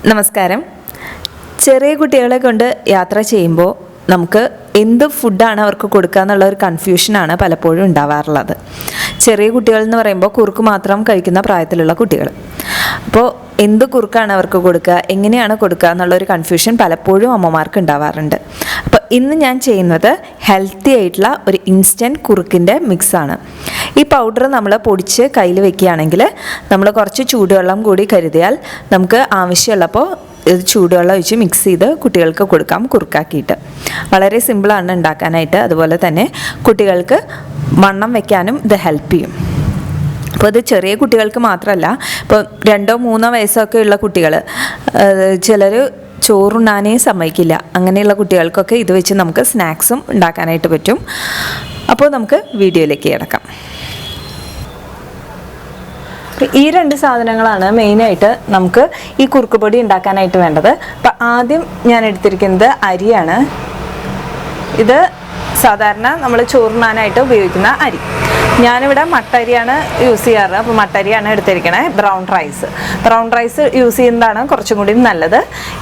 നമസ്കാരം. ചെറിയ കുട്ടികളെ കൊണ്ട് യാത്ര ചെയ്യുമ്പോൾ നമുക്ക് എന്ത് ഫുഡാണ് അവർക്ക് കൊടുക്കുക എന്നുള്ള ഒരു കൺഫ്യൂഷനാണ് പലപ്പോഴും ഉണ്ടാവാറുള്ളത്. ചെറിയ കുട്ടികൾ എന്ന് പറയുമ്പോൾ കുറുക്ക് മാത്രം കഴിക്കുന്ന പ്രായത്തിലുള്ള കുട്ടികൾ. അപ്പോൾ എന്ത് കുറുക്കാണ് അവർക്ക് കൊടുക്കുക, എങ്ങനെയാണ് കൊടുക്കുക എന്നുള്ളൊരു കൺഫ്യൂഷൻ പലപ്പോഴും അമ്മമാർക്ക് ഉണ്ടാവാറുണ്ട്. അപ്പോൾ ഇന്ന് ഞാൻ ചെയ്യുന്നത് ഹെൽത്തി ആയിട്ടുള്ള ഒരു ഇൻസ്റ്റൻറ്റ് കുറുക്കിൻ്റെ മിക്സാണ്. ഈ പൗഡർ നമ്മൾ പൊടിച്ച് കയ്യിൽ വെക്കുകയാണെങ്കിൽ നമ്മൾ കുറച്ച് ചൂടുവെള്ളം കൂടി കരുതിയാൽ നമുക്ക് ആവശ്യമുള്ളപ്പോൾ ഇത് ചൂടുവെള്ളം ഒഴിച്ച് മിക്സ് ചെയ്ത് കുട്ടികൾക്ക് കൊടുക്കാം കുറുക്കാക്കിയിട്ട്. വളരെ സിമ്പിളാണ് ഉണ്ടാക്കാനായിട്ട്. അതുപോലെ തന്നെ കുട്ടികൾക്ക് വണ്ണം വയ്ക്കാനും ഇത് ഹെൽപ്പ് ചെയ്യും. അപ്പോൾ ഇത് ചെറിയ കുട്ടികൾക്ക് മാത്രമല്ല, ഇപ്പോൾ 2-3 വയസ്സൊക്കെ ഉള്ള കുട്ടികൾ, ചിലർ ചോറുണ്ണാനേ സമ്മതിക്കില്ല. അങ്ങനെയുള്ള കുട്ടികൾക്കൊക്കെ ഇത് വെച്ച് നമുക്ക് സ്നാക്സും ഉണ്ടാക്കാനായിട്ട് പറ്റും. അപ്പോൾ നമുക്ക് വീഡിയോയിലേക്ക് കിടക്കാം. ഈ 2 സാധനങ്ങളാണ് മെയിനായിട്ട് നമുക്ക് ഈ കുറുക്ക് പൊടി ഉണ്ടാക്കാനായിട്ട് വേണ്ടത്. അപ്പം ആദ്യം ഞാൻ എടുത്തിരിക്കുന്നത് അരിയാണ്. ഇത് സാധാരണ നമ്മൾ ചോറുണ്ണാനായിട്ട് ഉപയോഗിക്കുന്ന അരി. ഞാനിവിടെ മട്ടരിയാണ് യൂസ് ചെയ്യാറ്. അപ്പോൾ മട്ടരിയാണ് എടുത്തിരിക്കണേ. ബ്രൗൺ റൈസ് യൂസ് ചെയ്യുന്നതാണ് കുറച്ചും കൂടി നല്ലത്.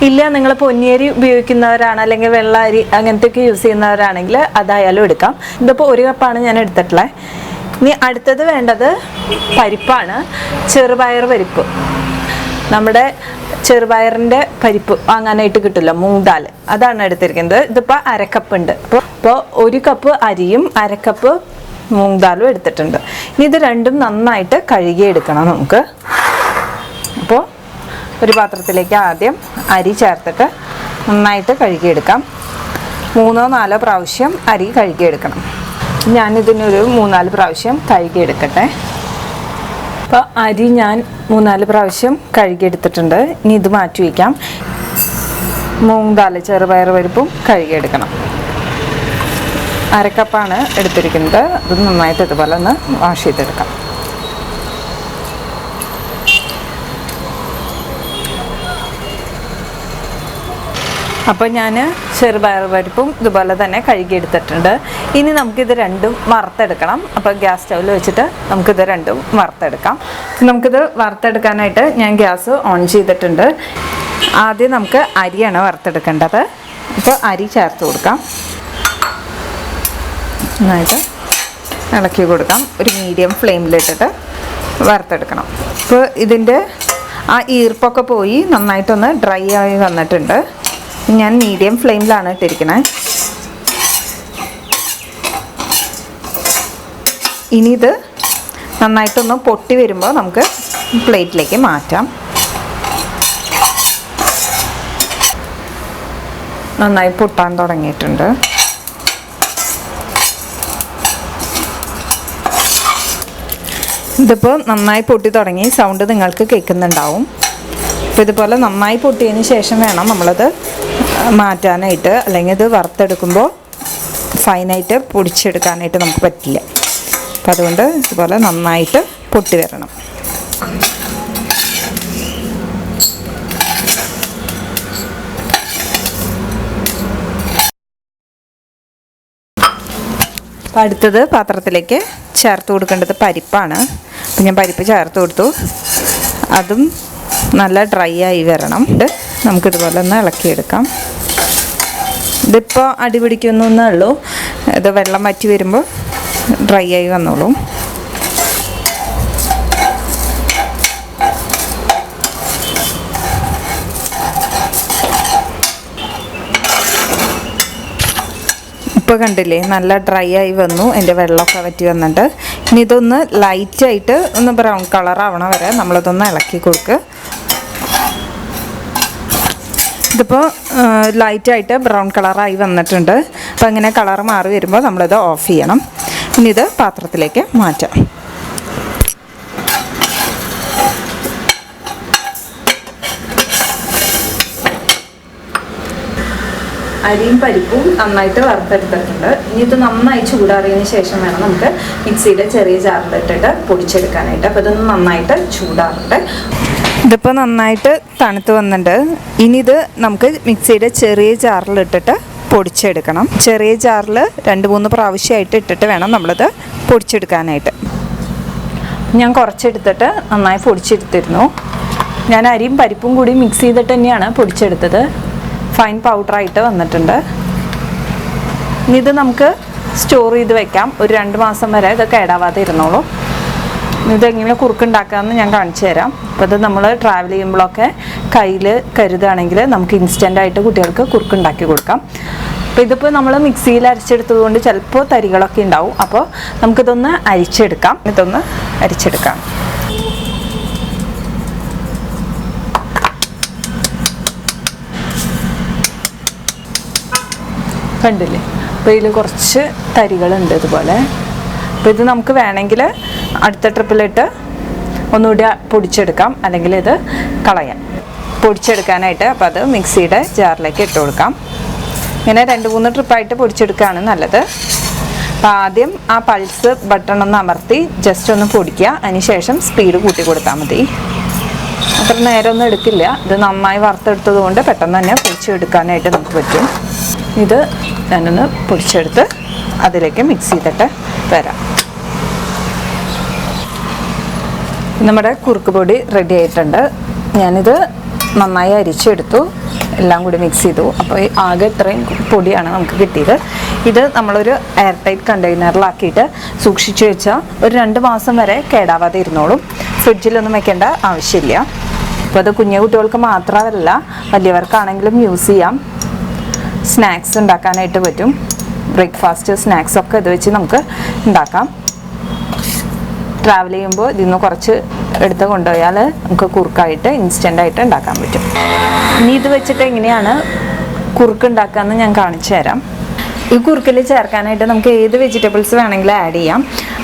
ഇല്ല നിങ്ങൾ പൊന്നിയരി ഉപയോഗിക്കുന്നവരാണ്, അല്ലെങ്കിൽ വെള്ള അരി അങ്ങനത്തെയൊക്കെ യൂസ് ചെയ്യുന്നവരാണെങ്കിൽ അതായാലും എടുക്കാം. ഇതിപ്പോൾ 1 കപ്പാണ് ഞാൻ എടുത്തിട്ടുള്ളത്. ഇനി അടുത്തത് വേണ്ടത് പരിപ്പാണ്. ചെറുപയർ പരിപ്പ്. നമ്മുടെ ചെറുപയറിൻ്റെ പരിപ്പ് വാങ്ങാനായിട്ട് കിട്ടില്ല, മൂങ്ദാൽ, അതാണ് എടുത്തിരിക്കുന്നത്. ഇതിപ്പോൾ 1/2 കപ്പ് ഉണ്ട്. അപ്പോൾ 1 കപ്പ് അരിയും 1/2 കപ്പ് മൂങ്ദാലും എടുത്തിട്ടുണ്ട്. ഇനി ഇത് രണ്ടും നന്നായിട്ട് കഴുകിയെടുക്കണം നമുക്ക്. അപ്പോൾ ഒരു പാത്രത്തിലേക്ക് ആദ്യം അരി ചേർത്തിട്ട് നന്നായിട്ട് കഴുകിയെടുക്കാം. 3-4 പ്രാവശ്യം അരി കഴുകിയെടുക്കണം. ഞാനിതിനൊരു 3-4 പ്രാവശ്യം കഴുകിയെടുക്കട്ടെ. അപ്പോൾ അരി ഞാൻ 3-4 പ്രാവശ്യം കഴുകിയെടുത്തിട്ടുണ്ട്. ഇനി ഇത് മാറ്റി വയ്ക്കാം. മൂങ്ദാൽ ചെറുപയർ പരിപ്പും കഴുകിയെടുക്കണം. 1/2 കപ്പാണ് എടുത്തിരിക്കുന്നത്. അത് നന്നായിട്ട് ഇതുപോലെ ഒന്ന് വാഷ് ചെയ്തെടുക്കാം. അപ്പോൾ ഞാൻ ചെറുപയർ പരിപ്പും ഇതുപോലെ തന്നെ കഴുകിയെടുത്തിട്ടുണ്ട്. ഇനി നമുക്കിത് രണ്ടും വറുത്തെടുക്കണം. അപ്പോൾ ഗ്യാസ് സ്റ്റൗവിൽ വെച്ചിട്ട് നമുക്കിത് രണ്ടും വറുത്തെടുക്കാം. നമുക്കിത് വറുത്തെടുക്കാനായിട്ട് ഞാൻ ഗ്യാസ് ഓൺ ചെയ്തിട്ടുണ്ട്. ആദ്യം നമുക്ക് അരിയാണ് വറുത്തെടുക്കേണ്ടത്. അപ്പോൾ അരി ചേർത്ത് കൊടുക്കാം. നന്നായിട്ട് ഇളക്കി കൊടുക്കാം. ഒരു മീഡിയം ഫ്ലെയിമിലിട്ടിട്ട് വറുത്തെടുക്കണം. അപ്പോൾ ഇതിൻ്റെ ആ ഈർപ്പൊക്കെ പോയി നന്നായിട്ടൊന്ന് ഡ്രൈ ആയി വന്നിട്ടുണ്ട്. ഞാൻ മീഡിയം ഫ്ലെയിമിലാണ് ഇട്ടിരിക്കുന്നത്. ഇനി ഇത് നന്നായിട്ടൊന്ന് പൊട്ടി വരുമ്പോൾ നമുക്ക് പ്ലേറ്റിലേക്ക് മാറ്റാം. നന്നായി പൊട്ടാൻ തുടങ്ങിയിട്ടുണ്ട്. ഇതിപ്പോൾ നന്നായി പൊട്ടി തുടങ്ങി. സൗണ്ട് നിങ്ങൾക്ക് കേൾക്കുന്നുണ്ടാവും. അപ്പോൾ ഇതുപോലെ നന്നായി പൊട്ടിയതിന് ശേഷം വേണം നമ്മളത് മാറ്റാനായിട്ട്, അല്ലെങ്കിൽ ഇത് വറുത്തെടുക്കുമ്പോൾ ഫൈനായിട്ട് പൊടിച്ചെടുക്കാനായിട്ട് നമുക്ക് പറ്റില്ല. അപ്പം അതുകൊണ്ട് ഇതുപോലെ നന്നായിട്ട് പൊട്ടി വരണം. അപ്പം അടുത്തത് പാത്രത്തിലേക്ക് ചേർത്ത് കൊടുക്കേണ്ടത് പരിപ്പാണ്. അപ്പം ഞാൻ പരിപ്പ് ചേർത്ത് കൊടുത്തു. അതും നല്ല ഡ്രൈ ആയി വരണം. നമുക്കിതുപോലെ ഒന്ന് ഇളക്കിയെടുക്കാം. ഇതിപ്പോൾ അടി പിടിക്കുന്നേ ഉള്ളൂ. ഇത് വെള്ളം വറ്റി വരുമ്പോൾ ഡ്രൈ ആയി വന്നോളും. ഇപ്പോൾ കണ്ടില്ലേ, നല്ല ഡ്രൈ ആയി വന്നു. എൻ്റെ വെള്ളമൊക്കെ വറ്റി വന്നിട്ട്. ഇനി ഇതൊന്ന് ലൈറ്റായിട്ട് ഒന്ന് ബ്രൗൺ കളറാവണ വരെ നമ്മളിതൊന്ന് ഇളക്കി കൊടുക്കുക. ഇതിപ്പോൾ ലൈറ്റായിട്ട് ബ്രൗൺ കളറായി വന്നിട്ടുണ്ട്. അപ്പോൾ ഇങ്ങനെ കളർ മാറി വരുമ്പോൾ നമ്മളിത് ഓഫ് ചെയ്യണം. ഇനി ഇത് പാത്രത്തിലേക്ക് മാറ്റാം. അരിയും പരിപ്പും നന്നായിട്ട് വറുത്തെടുത്തിട്ടുണ്ട്. ഇനി ഇത് നന്നായി ചൂടാറിയതിന് ശേഷം വേണം നമുക്ക് മിക്സിയുടെ ചെറിയ ജാറിലിട്ടിട്ട് പൊടിച്ചെടുക്കാനായിട്ട്. അപ്പോൾ ഇതൊന്ന് നന്നായിട്ട് ചൂടാറുണ്ട്. ഇതിപ്പോൾ നന്നായിട്ട് തണുത്ത് വന്നിട്ടുണ്ട്. ഇനി ഇത് നമുക്ക് മിക്സിയുടെ ചെറിയ ജാറിലിട്ടിട്ട് പൊടിച്ചെടുക്കണം. ചെറിയ ജാറിൽ 2-3 പ്രാവശ്യമായിട്ട് ഇട്ടിട്ട് വേണം നമ്മളിത് പൊടിച്ചെടുക്കാനായിട്ട്. ഞാൻ കുറച്ചെടുത്തിട്ട് നന്നായി പൊടിച്ചെടുത്തിരുന്നു. ഞാൻ അരിയും പരിപ്പും കൂടി മിക്സ് ചെയ്തിട്ട് തന്നെയാണ് പൊടിച്ചെടുത്തത്. ഫൈൻ പൗഡറായിട്ട് വന്നിട്ടുണ്ട്. ഇനി ഇത് നമുക്ക് സ്റ്റോർ ചെയ്ത് വെക്കാം. ഒരു 2 മാസം വരെ ഇത് കേടാവാതെ ഇരുന്നോളൂ. ഇതെങ്ങനെ കുറുക്കുണ്ടാക്കാമെന്ന് ഞാൻ കാണിച്ചു തരാം. അപ്പോൾ ഇത് നമ്മൾ ട്രാവൽ ചെയ്യുമ്പോഴൊക്കെ കയ്യിൽ കരുതുകയാണെങ്കിൽ നമുക്ക് ഇൻസ്റ്റൻ്റായിട്ട് കുട്ടികൾക്ക് കുറുക്കുണ്ടാക്കി കൊടുക്കാം. അപ്പോൾ ഇതിപ്പോൾ നമ്മൾ മിക്സിയിൽ അരച്ചെടുത്തത് കൊണ്ട് ചിലപ്പോൾ തരികളൊക്കെ ഉണ്ടാവും. അപ്പോൾ നമുക്കിതൊന്ന് അരിച്ചെടുക്കാം. ഇതൊന്ന് അരിച്ചെടുക്കാം. കണ്ടില്ലേ? അപ്പോൾ ഇതിൽ കുറച്ച് തരികളുണ്ട് ഇതുപോലെ. അപ്പോൾ ഇത് നമുക്ക് വേണമെങ്കിൽ അടുത്ത ട്രിപ്പിലിട്ട് ഒന്നുകൂടി പൊടിച്ചെടുക്കാം, അല്ലെങ്കിൽ ഇത് കളയാം. പൊടിച്ചെടുക്കാനായിട്ട് അപ്പോൾ അത് മിക്സിയുടെ ജാറിലേക്ക് ഇട്ട് കൊടുക്കാം. ഇങ്ങനെ 2-3 ട്രിപ്പായിട്ട് പൊടിച്ചെടുക്കുകയാണ് നല്ലത്. അപ്പോൾ ആദ്യം ആ പൾസ് ബട്ടൺ ഒന്ന് അമർത്തി ജസ്റ്റ് ഒന്ന് പൊടിക്കുക. അതിന് ശേഷം സ്പീഡ് കൂട്ടി കൊടുത്താൽ മതി. അത്ര നേരമൊന്നും എടുക്കില്ല. ഇത് നന്നായി വറുത്തെടുത്തത് കൊണ്ട് പെട്ടെന്ന് തന്നെ പൊടിച്ചെടുക്കാനായിട്ട് നമുക്ക് പറ്റും. ഇത് ഞാനൊന്ന് പൊടിച്ചെടുത്ത് അതിലേക്ക് മിക്സ് ചെയ്തിട്ട് വരാം. നമ്മുടെ കുറുക്ക് പൊടി റെഡി ആയിട്ടുണ്ട്. ഞാനിത് നന്നായി അരിച്ചെടുത്തു, എല്ലാം കൂടി മിക്സ് ചെയ്തു. അപ്പോൾ ആകെ ഇത്രയും പൊടിയാണ് നമുക്ക് കിട്ടിയത്. ഇത് നമ്മളൊരു എയർ ടൈറ്റ് കണ്ടെയ്നറിലാക്കിയിട്ട് സൂക്ഷിച്ചു വെച്ചാൽ ഒരു 2 മാസം വരെ കേടാവാതെ ഇരുന്നോളും. ഫ്രിഡ്ജിലൊന്നും വെക്കേണ്ട ആവശ്യമില്ല. അപ്പോൾ അത് കുഞ്ഞു കുട്ടികൾക്ക് മാത്രമല്ല, വലിയവർക്കാണെങ്കിലും യൂസ് ചെയ്യാം. സ്നാക്സ് ഉണ്ടാക്കാനായിട്ട് പറ്റും. ബ്രേക്ക്ഫാസ്റ്റ് സ്നാക്സൊക്കെ ഇത് വെച്ച് നമുക്ക് ഉണ്ടാക്കാം. ട്രാവൽ ചെയ്യുമ്പോൾ ഇതിൽ നിന്ന് കുറച്ച് എടുത്ത് കൊണ്ടുപോയാൽ നമുക്ക് കുറുക്കായിട്ട് ഇൻസ്റ്റൻ്റായിട്ട് ഉണ്ടാക്കാൻ പറ്റും. ഇനി ഇത് വെച്ചിട്ട് എങ്ങനെയാണ് കുറുക്ക് ഉണ്ടാക്കാമെന്ന് ഞാൻ കാണിച്ചു തരാം. ഈ കുറുക്കിൽ ചേർക്കാനായിട്ട് നമുക്ക് ഏത് വെജിറ്റബിൾസ് വേണമെങ്കിലും ആഡ് ചെയ്യാം.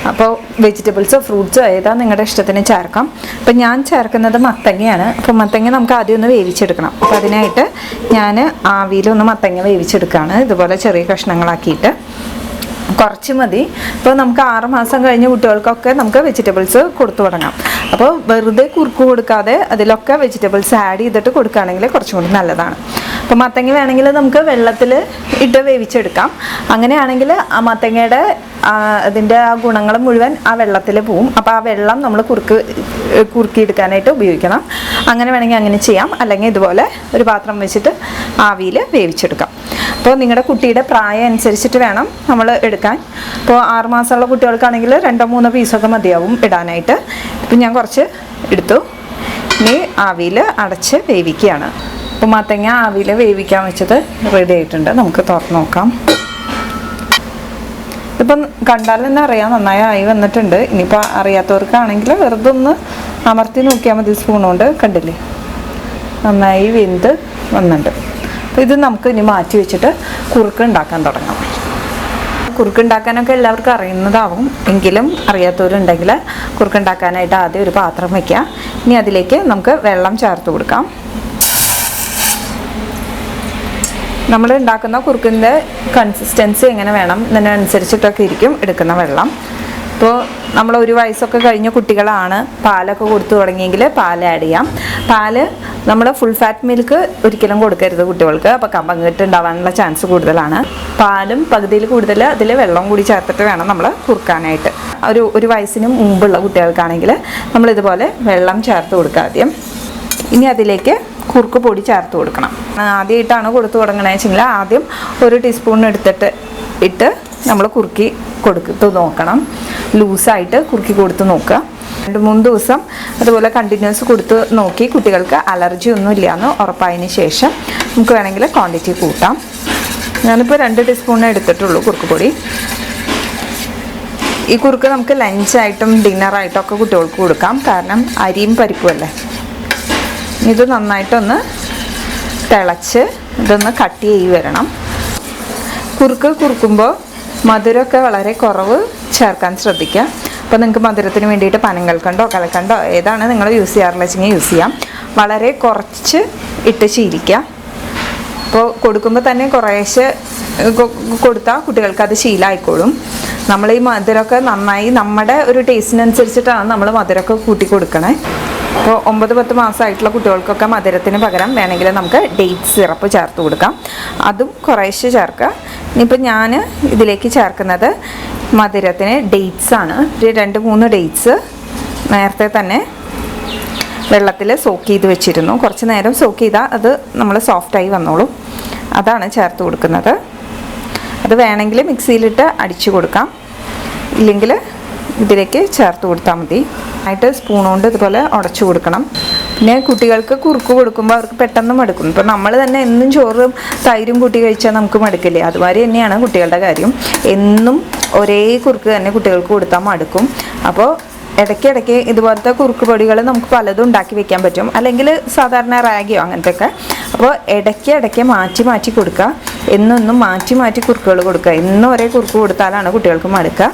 അപ്പോൾ വെജിറ്റബിൾസോ ഫ്രൂട്ട്സോ ഏതാ നിങ്ങളുടെ ഇഷ്ടത്തിന് ചേർക്കാം. അപ്പോൾ ഞാൻ ചേർക്കുന്നത് മത്തങ്ങയാണ്. അപ്പോൾ മത്തങ്ങ നമുക്ക് ആദ്യം ഒന്ന് വേവിച്ചെടുക്കണം. അപ്പോൾ അതിനായിട്ട് ഞാൻ ആവിയിലൊന്ന് മത്തങ്ങ വേവിച്ചെടുക്കുകയാണ്. ഇതുപോലെ ചെറിയ കഷ്ണങ്ങളാക്കിയിട്ട് കുറച്ച് മതി. ഇപ്പോൾ നമുക്ക് 6 മാസം കഴിഞ്ഞ കുട്ടികൾക്കൊക്കെ നമുക്ക് വെജിറ്റബിൾസ് കൊടുത്തു തുടങ്ങാം. അപ്പോൾ വെറുതെ കുറുക്ക് കൊടുക്കാതെ അതിലൊക്കെ വെജിറ്റബിൾസ് ആഡ് ചെയ്തിട്ട് കൊടുക്കുകയാണെങ്കിൽ കുറച്ചും കൂടി നല്ലതാണ്. അപ്പോൾ മത്തങ്ങ വേണമെങ്കിൽ നമുക്ക് വെള്ളത്തിൽ ഇട്ട് വേവിച്ചെടുക്കാം. അങ്ങനെയാണെങ്കിൽ ആ മത്തങ്ങയുടെ അതിൻ്റെ ആ ഗുണങ്ങൾ മുഴുവൻ ആ വെള്ളത്തിൽ പോവും. അപ്പോൾ ആ വെള്ളം നമ്മൾ കുറുക്കിയെടുക്കാനായിട്ട് ഉപയോഗിക്കണം. അങ്ങനെ വേണമെങ്കിൽ അങ്ങനെ ചെയ്യാം. അല്ലെങ്കിൽ ഇതുപോലെ ഒരു പാത്രം വെച്ചിട്ട് ആവിയിൽ വേവിച്ചെടുക്കാം. അപ്പോൾ നിങ്ങളുടെ കുട്ടിയുടെ പ്രായം അനുസരിച്ചിട്ട് വേണം നമ്മൾ എടുക്കാൻ. ഇപ്പോൾ 6 മാസമുള്ള കുട്ടികൾക്കാണെങ്കിൽ 2-3 പീസൊക്കെ മതിയാവും ഇടാനായിട്ട്. ഇപ്പം ഞാൻ കുറച്ച് എടുത്തു. ഇനി ആവിയിൽ അടച്ച് വേവിക്കുകയാണ്. അപ്പോൾ മത്തങ്ങ ആവിയിൽ വേവിക്കാൻ വെച്ചത് റെഡി ആയിട്ടുണ്ട്. നമുക്ക് തുറന്ന് നോക്കാം. ഇപ്പം കണ്ടാൽ തന്നെ അറിയാം നന്നായി ആയി വന്നിട്ടുണ്ട്. ഇനിയിപ്പോൾ അറിയാത്തവർക്കാണെങ്കിൽ വെറുതെ ഒന്ന് അമർത്തി നോക്കിയാൽ മതി സ്പൂൺ കൊണ്ട്. കണ്ടില്ലേ, നന്നായി വെന്ത് വന്നിട്ടുണ്ട്. അപ്പോൾ ഇത് നമുക്ക് ഇനി മാറ്റി വെച്ചിട്ട് കുറുക്ക് ഉണ്ടാക്കാൻ തുടങ്ങാം. കുറുക്കുണ്ടാക്കാനൊക്കെ എല്ലാവർക്കും അറിയുന്നതാവും. എങ്കിലും അറിയാത്തവരുണ്ടെങ്കിൽ കുറുക്കുണ്ടാക്കാനായിട്ട് ആദ്യം ഒരു പാത്രം വയ്ക്കുക. ഇനി അതിലേക്ക് നമുക്ക് വെള്ളം ചേർത്ത് കൊടുക്കാം. നമ്മൾ ഉണ്ടാക്കുന്ന കുറുക്കിൻ്റെ കൺസിസ്റ്റൻസി എങ്ങനെ വേണം ഇതിനനുസരിച്ചിട്ടൊക്കെ ഇരിക്കും എടുക്കുന്ന വെള്ളം. ഇപ്പോൾ നമ്മൾ 1 വയസ്സൊക്കെ കഴിഞ്ഞ കുട്ടികളാണ് പാലൊക്കെ കൊടുത്തു തുടങ്ങിയെങ്കിൽ പാൽ ആഡ് ചെയ്യാം. പാല് നമ്മൾ ഫുൾ ഫാറ്റ് മിൽക്ക് ഒരിക്കലും കൊടുക്കരുത് കുട്ടികൾക്ക്. അപ്പോൾ കമ്പംകെട്ട് ഉണ്ടാവാനുള്ള ചാൻസ് കൂടുതലാണ്. പാലും പകുതിയിൽ കൂടുതൽ അതിൽ വെള്ളം കൂടി ചേർത്തിട്ട് വേണം നമ്മൾ കുറുക്കാനായിട്ട്. 1 വയസ്സിന് മുമ്പുള്ള കുട്ടികൾക്കാണെങ്കിൽ നമ്മളിതുപോലെ വെള്ളം ചേർത്ത് കൊടുക്കുക ആദ്യം. ഇനി അതിലേക്ക് കുറുക്ക് പൊടി ചേർത്ത് കൊടുക്കണം. ആദ്യമായിട്ടാണ് കൊടുത്തു തുടങ്ങണമെന്ന് വെച്ചെങ്കിൽ ആദ്യം 1 ടീസ്പൂൺ ഇട്ട് നമ്മൾ കുറുക്കി കൊടുത്തു നോക്കണം. ലൂസായിട്ട് കുറുക്കി കൊടുത്ത് നോക്കുക. 2-3 ദിവസം അതുപോലെ കണ്ടിന്യൂസ് കൊടുത്ത് നോക്കി കുട്ടികൾക്ക് അലർജി ഒന്നും ഇല്ലയെന്ന് ഉറപ്പായതിന് ശേഷം നമുക്ക് വേണമെങ്കിൽ ക്വാണ്ടിറ്റി കൂട്ടാം. ഞാനിപ്പോൾ 2 ടീസ്പൂൺ എടുത്തിട്ടുള്ളൂ കുറുക്ക് പൊടി. ഈ കുറുക്ക് നമുക്ക് ലഞ്ചായിട്ടും ഡിന്നറായിട്ടും ഒക്കെ കുട്ടികൾക്ക് കൊടുക്കാം. കാരണം അരിയും പരിപ്പുമല്ലേ. ഇത് നന്നായിട്ടൊന്ന് തിളച്ച് ഇതൊന്ന് കട്ട് ചെയ്ത് വരണം. കുറുക്കുമ്പോൾ മധുരമൊക്കെ വളരെ കുറവ് ചേർക്കാൻ ശ്രദ്ധിക്കുക. അപ്പോൾ നിങ്ങൾക്ക് മധുരത്തിന് വേണ്ടിയിട്ട് പനങ്കൽക്കണ്ടോ കലക്കണ്ടോ ഏതാണ് നിങ്ങൾ യൂസ് ചെയ്യാറുള്ളത് വെച്ചെങ്കിൽ യൂസ് ചെയ്യാം. വളരെ കുറച്ച് ഇട്ട് ശീലിക്കുക. അപ്പോൾ കൊടുക്കുമ്പോൾ തന്നെ കുറേശ്ശെ കൊടുത്താൽ കുട്ടികൾക്ക് അത് ശീലമായിക്കോളും. നമ്മൾ ഈ മധുരമൊക്കെ നന്നായി നമ്മുടെ ഒരു ടേസ്റ്റിനനുസരിച്ചിട്ടാണ് നമ്മൾ മധുരമൊക്കെ കൂട്ടി കൊടുക്കണേ. അപ്പോൾ 9-10 മാസമായിട്ടുള്ള കുട്ടികൾക്കൊക്കെ മധുരത്തിന് പകരം വേണമെങ്കിൽ നമുക്ക് ഡേറ്റ്സ് സിറപ്പ് ചേർത്ത് കൊടുക്കാം. അതും കുറേശ്ശെ ചേർക്കുക. ഇനിയിപ്പോൾ ഞാൻ ഇതിലേക്ക് ചേർക്കുന്നത് മധുരത്തിന് ഡേറ്റ്സ് ആണ്. 2-3 ഡേറ്റ്സ് നേരത്തെ തന്നെ വെള്ളത്തിൽ സോക്ക് ചെയ്ത് വെച്ചിരുന്നു. കുറച്ച് നേരം സോക്ക് ചെയ്താൽ അത് നമ്മൾ സോഫ്റ്റായി വന്നോളും. അതാണ് ചേർത്ത് കൊടുക്കുന്നത്. അത് വേണമെങ്കിൽ മിക്സിയിലിട്ട് അടിച്ചു കൊടുക്കാം, ഇല്ലെങ്കിൽ ഇതിലേക്ക് ചേർത്ത് കൊടുത്താൽ മതി. ആയിട്ട് സ്പൂൺ കൊണ്ട് ഇതുപോലെ ഉടച്ചു കൊടുക്കണം. പിന്നെ കുട്ടികൾക്ക് കുറുക്ക് കൊടുക്കുമ്പോൾ അവർക്ക് പെട്ടെന്ന് മടുക്കും. ഇപ്പം നമ്മൾ തന്നെ എന്നും ചോറും തൈരും കൂട്ടി കഴിച്ചാൽ നമുക്ക് മടുക്കില്ലേ, അതുമാതിരി തന്നെയാണ് കുട്ടികളുടെ കാര്യം. എന്നും ഒരേ കുറുക്ക് തന്നെ കുട്ടികൾക്ക് കൊടുത്താൽ മടുക്കും. അപ്പോൾ ഇടയ്ക്കിടയ്ക്ക് ഇതുപോലത്തെ കുറുക്ക് പൊടികൾ നമുക്ക് പലതും ഉണ്ടാക്കി വെക്കാൻ പറ്റും, അല്ലെങ്കിൽ സാധാരണ റാഗിയോ അങ്ങനത്തെയൊക്കെ. അപ്പോൾ ഇടയ്ക്ക് മാറ്റി മാറ്റി കൊടുക്കുക, എന്നും മാറ്റി മാറ്റി കുറുക്കുകൾ കൊടുക്കുക. എന്നും ഒരേ കുറുക്ക് കൊടുത്താലാണ് കുട്ടികൾക്ക് മടുക്കുക.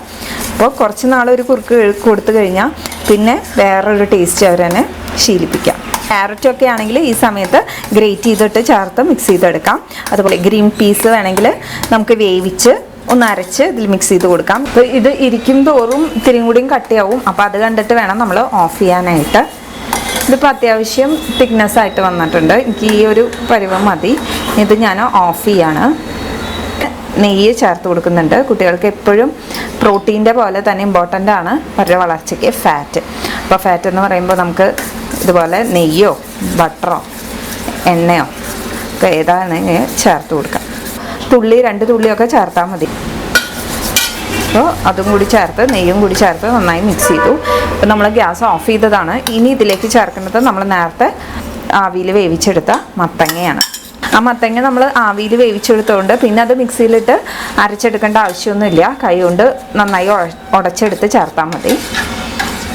അപ്പോൾ കുറച്ച് നാളൊരു കുറുക്ക് കൊടുത്തു കഴിഞ്ഞാൽ പിന്നെ വേറൊരു ടേസ്റ്റ് അവർ തന്നെ ശീലിപ്പിക്കാം. ക്യാരറ്റൊക്കെ ആണെങ്കിൽ ഈ സമയത്ത് ഗ്രേറ്റ് ചെയ്തിട്ട് ചേർത്ത് മിക്സ് ചെയ്തെടുക്കാം. അതുപോലെ ഗ്രീൻ പീസ് വേണമെങ്കിൽ നമുക്ക് വേവിച്ച് ഒന്ന് അരച്ച് ഇതിൽ മിക്സ് ചെയ്ത് കൊടുക്കാം. അപ്പോൾ ഇത് ഇരിക്കും തോറും ഇത്തിരിയും കൂടിയും കട്ടിയാവും. അപ്പോൾ അത് കണ്ടിട്ട് വേണം നമ്മൾ ഓഫ് ചെയ്യാനായിട്ട്. ഇതിപ്പോൾ അത്യാവശ്യം തിക്നെസ്സായിട്ട് വന്നിട്ടുണ്ട്. എനിക്ക് ഈ ഒരു പരുവം മതി. ഇത് ഞാൻ ഓഫ് ചെയ്യാണ്. നെയ്യ് ചേർത്ത് കൊടുക്കുന്നുണ്ട്. കുട്ടികൾക്ക് എപ്പോഴും പ്രോട്ടീൻ്റെ പോലെ തന്നെ ഇമ്പോർട്ടൻ്റ് ആണ് അവരുടെ വളർച്ചയ്ക്ക് ഫാറ്റ്. അപ്പോൾ ഫാറ്റ് എന്ന് പറയുമ്പോൾ നമുക്ക് ഇതുപോലെ നെയ്യോ ബട്ടറോ എണ്ണയോ ഒക്കെ ഏതാണ് ചേർത്ത് കൊടുക്കാം. തുള്ളി 2 തുള്ളിയൊക്കെ ചേർത്താൽ മതി. അപ്പോൾ അതും കൂടി ചേർത്ത് നെയ്യും കൂടി ചേർത്ത് നന്നായി മിക്സ് ചെയ്തു. അപ്പോൾ നമ്മൾ ഗ്യാസ് ഓഫ് ചെയ്തതാണ്. ഇനി ഇതിലേക്ക് ചേർക്കുന്നത് നമ്മൾ നേരത്തെ ആവിയിൽ വേവിച്ചെടുത്ത മത്തങ്ങയാണ്. ആ മത്തങ്ങ നമ്മൾ ആവിയിൽ വേവിച്ചെടുത്തുകൊണ്ട് പിന്നെ അത് മിക്സിയിലിട്ട് അരച്ചെടുക്കേണ്ട ആവശ്യമൊന്നുമില്ല. കൈ കൊണ്ട് നന്നായി ഉടച്ചെടുത്ത് ചേർത്താൽ മതി.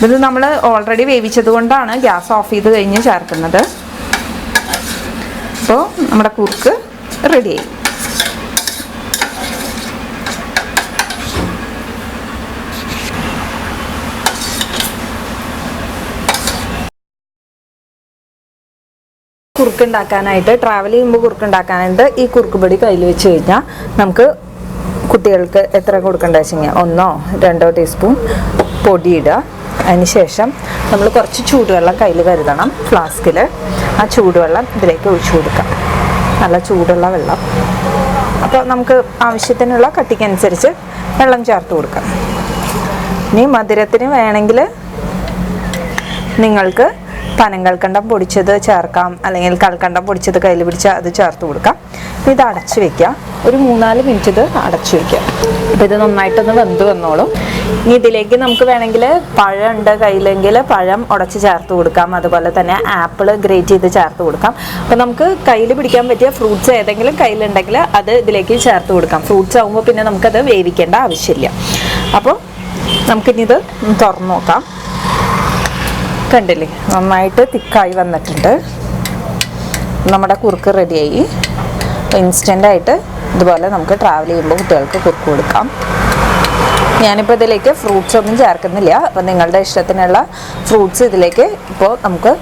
ഇത് നമ്മൾ ഓൾറെഡി വേവിച്ചത് കൊണ്ടാണ് ഗ്യാസ് ഓഫ് ചെയ്ത് കഴിഞ്ഞ് ചേർക്കുന്നത്. അപ്പോൾ നമ്മുടെ കുറുക്ക് റെഡിയായി. കുറുക്കുണ്ടാക്കാനായിട്ട് ട്രാവൽ ചെയ്യുമ്പോൾ കുറുക്കുണ്ടാക്കാനായിട്ട് ഈ കുറുക്ക് പൊടി കയ്യിൽ വെച്ച് കഴിഞ്ഞാൽ നമുക്ക് കുട്ടികൾക്ക് എത്ര കൊടുക്കേണ്ടത് വെച്ചാൽ 1-2 ടീസ്പൂൺ പൊടി ഇടുക. അതിന് ശേഷം നമ്മൾ കുറച്ച് ചൂടുവെള്ളം കയ്യിൽ കരുതണം. ഫ്ലാസ്കിൽ ആ ചൂടുവെള്ളം ഇതിലേക്ക് ഒഴിച്ചു കൊടുക്കാം. നല്ല ചൂടുള്ള വെള്ളം. അപ്പോൾ നമുക്ക് ആവശ്യത്തിനുള്ള കട്ടിക്കനുസരിച്ച് വെള്ളം ചേർത്ത് കൊടുക്കാം. ഇനി മധുരത്തിന് വേണമെങ്കിൽ നിങ്ങൾക്ക് പനങ്കൽക്കണ്ടം പൊടിച്ചത് ചേർക്കാം, അല്ലെങ്കിൽ കൽക്കണ്ടം പൊടിച്ചത് കയ്യിൽ പിടിച്ച് അത് ചേർത്ത് കൊടുക്കാം. ഇത് അടച്ചു വെക്കുക. ഒരു 3-4 മിനിറ്റ് ഇത് അടച്ചു വെക്കുക. അപ്പോൾ ഇത് നന്നായിട്ടൊന്ന് വെന്ത് വന്നോളും. ഇനി ഇതിലേക്ക് നമുക്ക് വേണമെങ്കിൽ പഴം ഉണ്ട് കയ്യിലെങ്കിൽ പഴം ഉടച്ച് ചേർത്ത് കൊടുക്കാം. അതുപോലെ തന്നെ ആപ്പിൾ ഗ്രേറ്റ് ചെയ്ത് ചേർത്ത് കൊടുക്കാം. അപ്പോൾ നമുക്ക് കയ്യിൽ പിടിക്കാൻ പറ്റിയ ഫ്രൂട്ട്സ് ഏതെങ്കിലും കയ്യിലുണ്ടെങ്കിൽ അത് ഇതിലേക്ക് ചേർത്ത് കൊടുക്കാം. ഫ്രൂട്ട്സ് ആകുമ്പോൾ പിന്നെ നമുക്കത് വേവിക്കേണ്ട ആവശ്യമില്ല. അപ്പോൾ നമുക്കിനി ഇത് തുറന്നു നോക്കാം. കണ്ടില്ലേ, നന്നായിട്ട് തിക്കായി വന്നിട്ടുണ്ട്. നമ്മുടെ കുറുക്ക് റെഡിയായി. ഇൻസ്റ്റൻ്റായിട്ട് ഇതുപോലെ നമുക്ക് ട്രാവൽ ചെയ്യുമ്പോൾ കുട്ടികൾക്ക് കുറുക്ക് കൊടുക്കാം. ഞാനിപ്പോൾ ഇതിലേക്ക് ഫ്രൂട്ട്സ് ഒന്നും ചേർക്കുന്നില്ല. അപ്പോൾ നിങ്ങളുടെ ഇഷ്ടത്തിനുള്ള ഫ്രൂട്ട്സ് ഇതിലേക്ക് ഇപ്പോൾ നമുക്ക്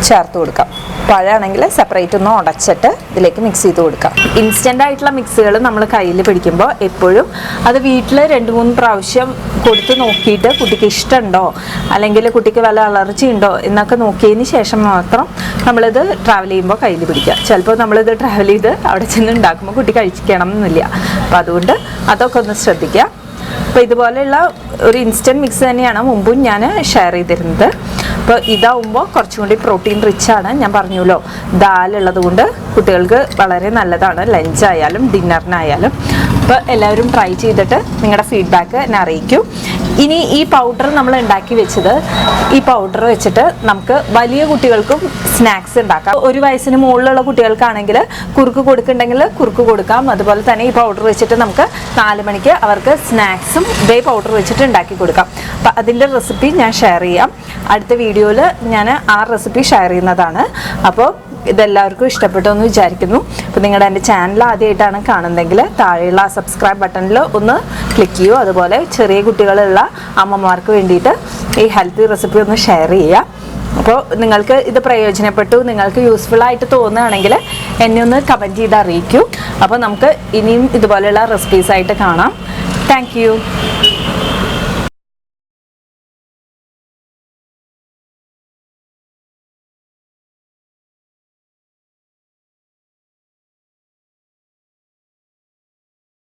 ചേർത്ത് കൊടുക്കാം. പഴമാണെങ്കിൽ സെപ്പറേറ്റ് ഒന്ന് ഉടച്ചിട്ട് ഇതിലേക്ക് മിക്സ് ചെയ്ത് കൊടുക്കാം. ഇൻസ്റ്റൻ്റ് ആയിട്ടുള്ള മിക്സുകൾ നമ്മൾ കയ്യിൽ പിടിക്കുമ്പോൾ എപ്പോഴും അത് വീട്ടിൽ 2-3 പ്രാവശ്യം കൊടുത്ത് നോക്കിയിട്ട് കുട്ടിക്ക് ഇഷ്ടമുണ്ടോ അല്ലെങ്കിൽ കുട്ടിക്ക് വല്ല അലർജി ഉണ്ടോ എന്നൊക്കെ നോക്കിയതിന് ശേഷം മാത്രം നമ്മളിത് ട്രാവൽ ചെയ്യുമ്പോൾ കയ്യിൽ പിടിക്കുക. ചിലപ്പോൾ നമ്മളിത് ട്രാവൽ ചെയ്ത് അവിടെ ചെന്ന് ഉണ്ടാക്കുമ്പോൾ കുട്ടി കഴിക്കണം എന്നില്ല. അപ്പോൾ അതുകൊണ്ട് അതൊക്കെ ഒന്ന് ശ്രദ്ധിക്കുക. അപ്പോൾ ഇതുപോലെയുള്ള ഒരു ഇൻസ്റ്റൻറ്റ് മിക്സ് തന്നെയാണ് മുമ്പും ഞാൻ ഷെയർ ചെയ്തിരുന്നത്. അപ്പോൾ ഇതാവുമ്പോൾ കുറച്ചും കൂടി പ്രോട്ടീൻ റിച്ച് ആണ്. ഞാൻ പറഞ്ഞല്ലോ, ദാലുള്ളത് കൊണ്ട് കുട്ടികൾക്ക് വളരെ നല്ലതാണ്, ലഞ്ചായാലും ഡിന്നറിനായാലും. അപ്പോൾ എല്ലാവരും ട്രൈ ചെയ്തിട്ട് നിങ്ങളുടെ ഫീഡ്ബാക്ക് എന്നെ അറിയിക്കൂ. ഇനി ഈ പൗഡർ നമ്മൾ ഉണ്ടാക്കി വെച്ചത്, ഈ പൗഡർ വെച്ചിട്ട് നമുക്ക് വലിയ കുട്ടികൾക്കും സ്നാക്സ് ഉണ്ടാക്കാം. 1 വയസ്സിന് മുകളിലുള്ള കുട്ടികൾക്കാണെങ്കിൽ കുറുക്ക് കൊടുക്കുന്നുണ്ടെങ്കിൽ കുറുക്ക് കൊടുക്കാം. അതുപോലെ തന്നെ ഈ പൗഡർ വെച്ചിട്ട് നമുക്ക് 4 മണിക്ക് അവർക്ക് സ്നാക്സും ഇതേ പൗഡർ വെച്ചിട്ട് ഉണ്ടാക്കി കൊടുക്കാം. അപ്പം അതിൻ്റെ റെസിപ്പി ഞാൻ ഷെയർ ചെയ്യാം. അടുത്ത വീഡിയോയിൽ ഞാൻ ആ റെസിപ്പി ഷെയർ ചെയ്യുന്നതാണ്. അപ്പോൾ ഇതെല്ലാവർക്കും ഇഷ്ടപ്പെട്ടു എന്ന് വിചാരിക്കുന്നു. അപ്പോൾ നിങ്ങളുടെ എൻ്റെ ചാനൽ ആദ്യമായിട്ടാണ് കാണുന്നതെങ്കിൽ താഴെയുള്ള ആ സബ്സ്ക്രൈബ് ബട്ടണിൽ ഒന്ന് ക്ലിക്ക് ചെയ്യൂ. അതുപോലെ ചെറിയ കുട്ടികളുള്ള അമ്മമാർക്ക് വേണ്ടിയിട്ട് ഈ ഹെൽത്തി റെസിപ്പി ഒന്ന് ഷെയർ ചെയ്യുക. അപ്പോൾ നിങ്ങൾക്ക് ഇത് പ്രയോജനപ്പെട്ടു, നിങ്ങൾക്ക് യൂസ്ഫുൾ ആയിട്ട് തോന്നുകയാണെങ്കിൽ എന്നെ ഒന്ന് കമൻറ്റ് ചെയ്ത് അറിയിക്കൂ. അപ്പോൾ നമുക്ക് ഇനിയും ഇതുപോലെയുള്ള റെസിപ്പീസായിട്ട് കാണാം. Thank you.